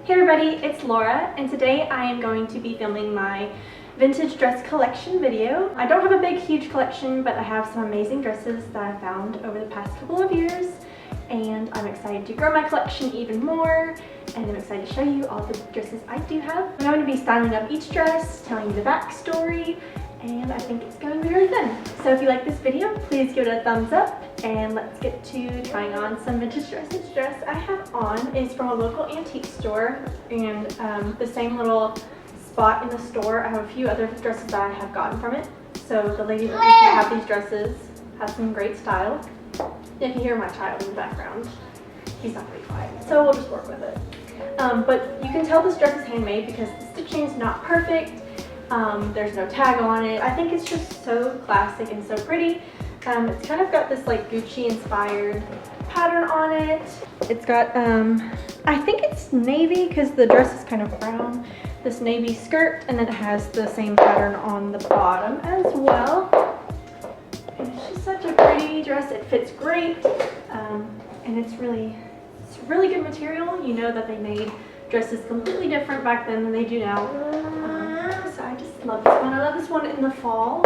Hey everybody, it's Laura, and today I am going to be filming my vintage dress collection video. I don't have a big, huge collection, but I have some amazing dresses that I found over the past couple of years, and I'm excited to grow my collection even more, and I'm excited to show you all the dresses I do have. I'm going to be styling up each dress, telling you the backstory, and I think it's going to be really fun. So if you like this video, please give it a thumbs up, and let's get to trying on some vintage dresses. This dress I have on is from a local antique store, and the same little spot in the store. I have a few other dresses that I have gotten from it. So the lady that used to have these dresses has some great style. If you hear my child in the background, he's not very quiet, so we'll just work with it. But you can tell this dress is handmade because the stitching is not perfect. There's no tag on it. I think it's just so classic and so pretty. It's kind of got this like Gucci inspired pattern on it. It's got, I think it's navy because the dress is kind of brown. This navy skirt, and then it has the same pattern on the bottom as well. And it's just such a pretty dress. It fits great, and it's really good material. You know that they made dresses completely different back then than they do now. So I just love this one. I love this one in the fall,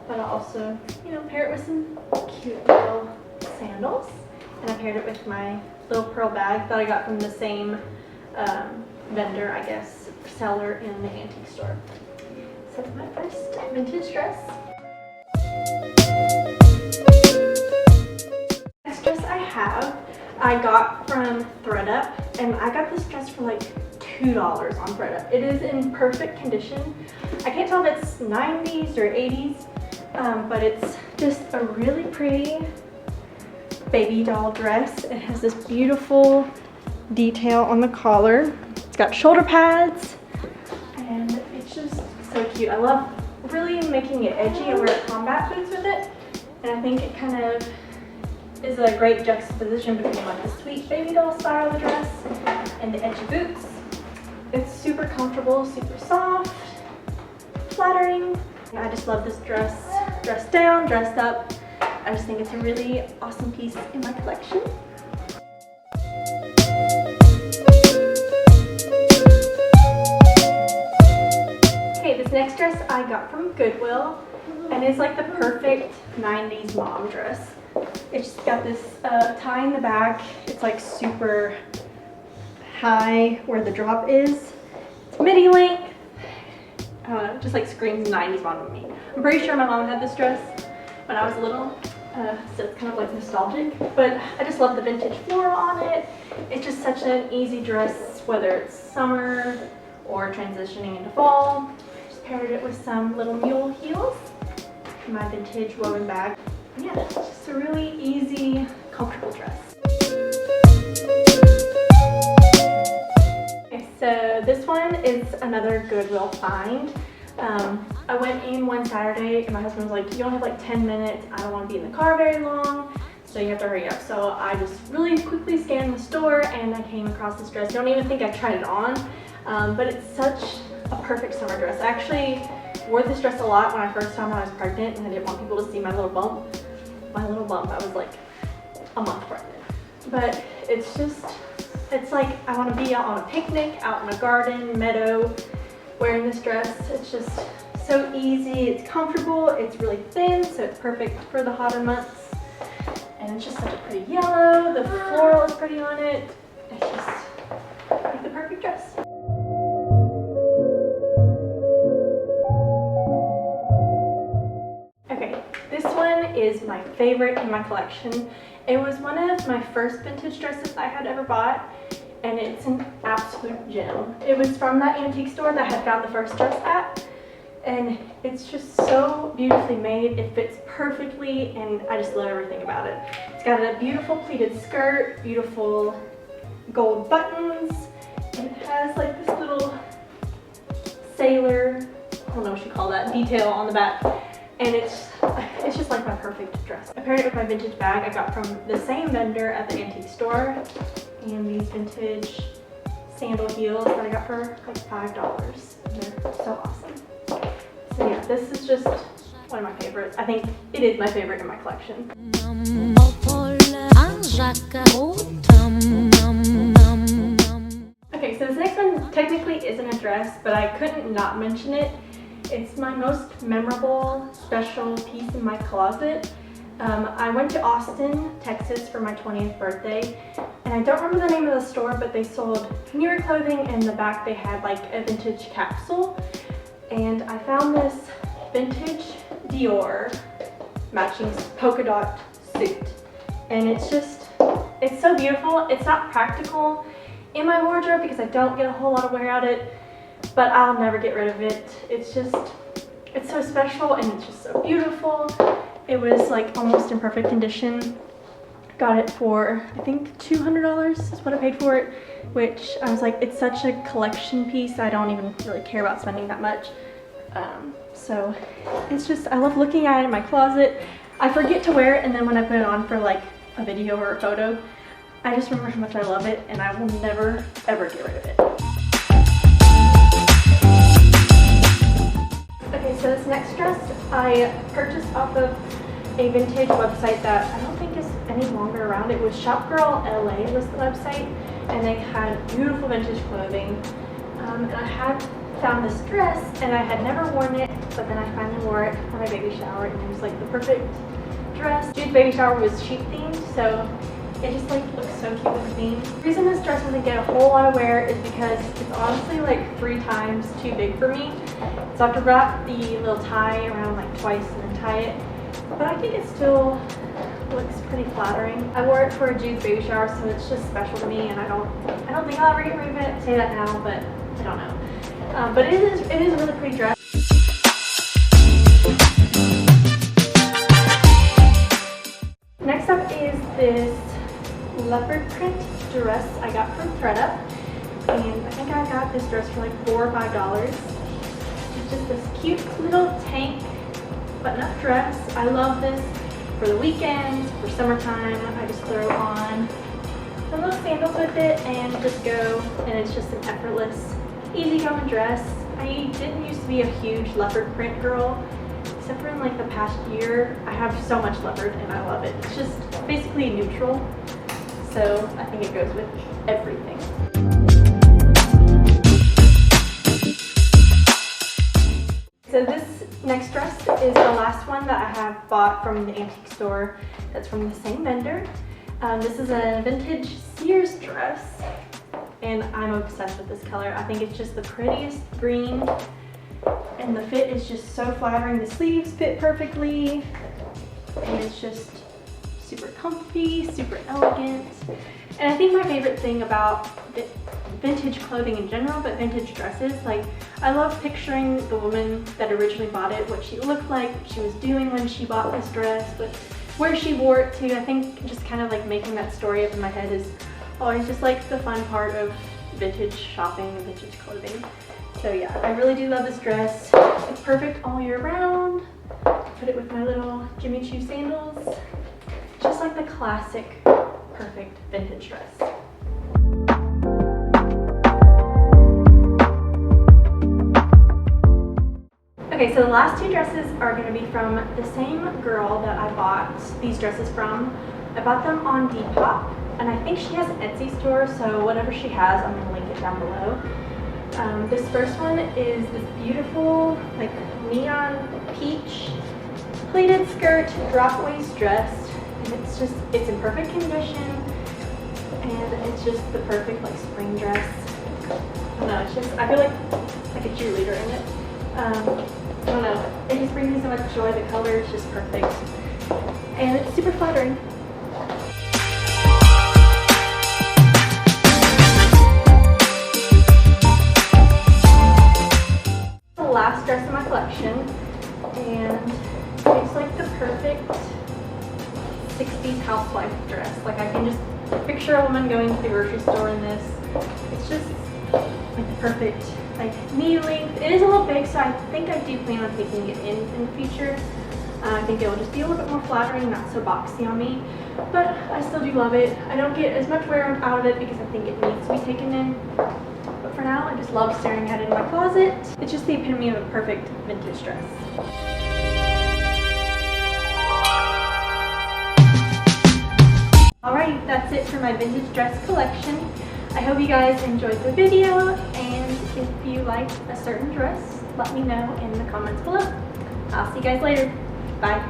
but I also, you know, pair it with some cute little sandals. And I paired it with my little pearl bag that I got from the same vendor, I guess, seller in the antique store. So it's my first vintage dress. Next dress I got from ThredUp, and I got this dress for like $2 on ThredUp. It is in perfect condition. I can't tell if it's 90s or 80s, but it's just a really pretty baby doll dress. It has this beautiful detail on the collar. It's got shoulder pads, and it's just so cute. I love really making it edgy. I wear combat boots with it, and I think it kind of is a great juxtaposition between like the sweet baby doll style of the dress and the edgy boots. It's super comfortable, super soft, flattering. I just love this dress, dressed down, dressed up. I just think it's a really awesome piece in my collection. Okay, this next dress I got from Goodwill, and it's like the perfect 90s mom dress. It's just got this tie in the back. It's like super high where the drop is. It's midi length. I don't know, just like screams 90s mom to me. I'm pretty sure my mom had this dress when I was little, so it's kind of like nostalgic. But I just love the vintage floral on it. It's just such an easy dress, whether it's summer or transitioning into fall. Just paired it with some little mule heels, my vintage woven bag. Yeah, it's just a really easy, comfortable dress. Okay, so this one is another Goodwill find. I went in one Saturday and my husband was like, you only have like 10 minutes. I don't want to be in the car very long, so you have to hurry up. So I just really quickly scanned the store and I came across this dress. I don't even think I tried it on, but it's such a perfect summer dress. I actually wore this dress a lot when I first found out I was pregnant, and I didn't want people to see my little bump. I was like a month pregnant. But it's just, it's like I want to be out on a picnic, out in a garden, meadow, wearing this dress. It's just so easy, it's comfortable, it's really thin, so it's perfect for the hotter months. And it's just such a pretty yellow, the floral is pretty on it. It's just like the perfect dress. Is my favorite in my collection. It was one of my first vintage dresses I had ever bought, and it's an absolute gem. It was from that antique store that I had found the first dress at, and it's just so beautifully made. It fits perfectly, and I just love everything about it. It's got a beautiful pleated skirt, beautiful gold buttons, and it has like this little sailor, I don't know what you call that, detail on the back. And it's just like my perfect dress. I paired it with my vintage bag I got from the same vendor at the antique store, and these vintage sandal heels that I got for like $5. And they're so awesome. So yeah, this is just one of my favorites. I think it is my favorite in my collection. Okay, dress, but I couldn't not mention it. It's my most memorable, special piece in my closet. I went to Austin, Texas for my 20th birthday, and I don't remember the name of the store, but they sold newer clothing, and in the back they had like a vintage capsule. And I found this vintage Dior matching polka dot suit. And it's so beautiful. It's not practical in my wardrobe because I don't get a whole lot of wear out of it, but I'll never get rid of it. It's so special and it's just so beautiful. It was like almost in perfect condition. Got it for, I think, $200 is what I paid for it, which I was like, it's such a collection piece. I don't even really care about spending that much. So it's just, I love looking at it in my closet. I forget to wear it, and then when I put it on for like a video or a photo, I just remember how much I love it, and I will never ever get rid of it. Okay, so this next dress I purchased off of a vintage website that I don't think is any longer around. It was Shopgirl LA was the website, and they had beautiful vintage clothing. And I had found this dress, and I had never worn it, but then I finally wore it for my baby shower, and it was like the perfect dress. Dude's baby shower was sheep themed, so it just like looks so cute with the theme. The reason this dress doesn't get a whole lot of wear is because it's honestly like 3 times too big for me. So I have to wrap the little tie around like twice and then tie it. But I think it still looks pretty flattering. I wore it for a Jude's baby shower, so it's just special to me, and I don't think I'll ever get rid of it. I say that now, but I don't know. But it is a really pretty dress. Next up is this leopard print dress I got from ThredUp, and I think I got this dress for like $4 or $5. It's just this cute little tank button-up dress. I love this for the weekends, for summertime. I just throw on some little sandals with it and just go, and it's just an effortless, easygoing dress. I didn't used to be a huge leopard print girl, except for in like the past year. I have so much leopard and I love it. It's just basically neutral, so I think it goes with everything. So this next dress is the last one that I have bought from the antique store that's from the same vendor. This is a vintage Sears dress, and I'm obsessed with this color. I think it's just the prettiest green, and the fit is just so flattering. The sleeves fit perfectly, and it's just super comfy, super elegant. And I think my favorite thing about vintage clothing in general, but vintage dresses, like I love picturing the woman that originally bought it, what she looked like, what she was doing when she bought this dress, where she wore it to. I think just kind of like making that story up in my head is always just like the fun part of vintage shopping and vintage clothing. So yeah, I really do love this dress. It's perfect all year round. Put it with my little Jimmy Choo sandals. Just like the classic, perfect vintage dress. Okay, so the last 2 dresses are going to be from the same girl that I bought these dresses from. I bought them on Depop, and I think she has an Etsy store, so whatever she has, I'm going to link it down below. This first one is this beautiful, like, neon peach pleated skirt, drop waist dress, and it's in perfect condition, and it's just the perfect, like, spring dress. I don't know, I feel like a cheerleader in it. I don't know, it just brings me so much joy. The color is just perfect, and it's super flattering. The last dress in my collection, and it's like the perfect 60s housewife dress. Like I can just picture a woman going to the grocery store in this. It's just like the perfect, like, knee length. It is a little big, so I think I do plan on taking it in the future. I think it will just be a little bit more flattering, not so boxy on me, but I still do love it. I don't get as much wear out of it because I think it needs to be taken in, but for now I just love staring at it in my closet. It's just the epitome of a perfect vintage dress. Alright, that's it for my vintage dress collection. I hope you guys enjoyed the video, and If you like a certain dress, let me know in the comments below. I'll see you guys later. Bye.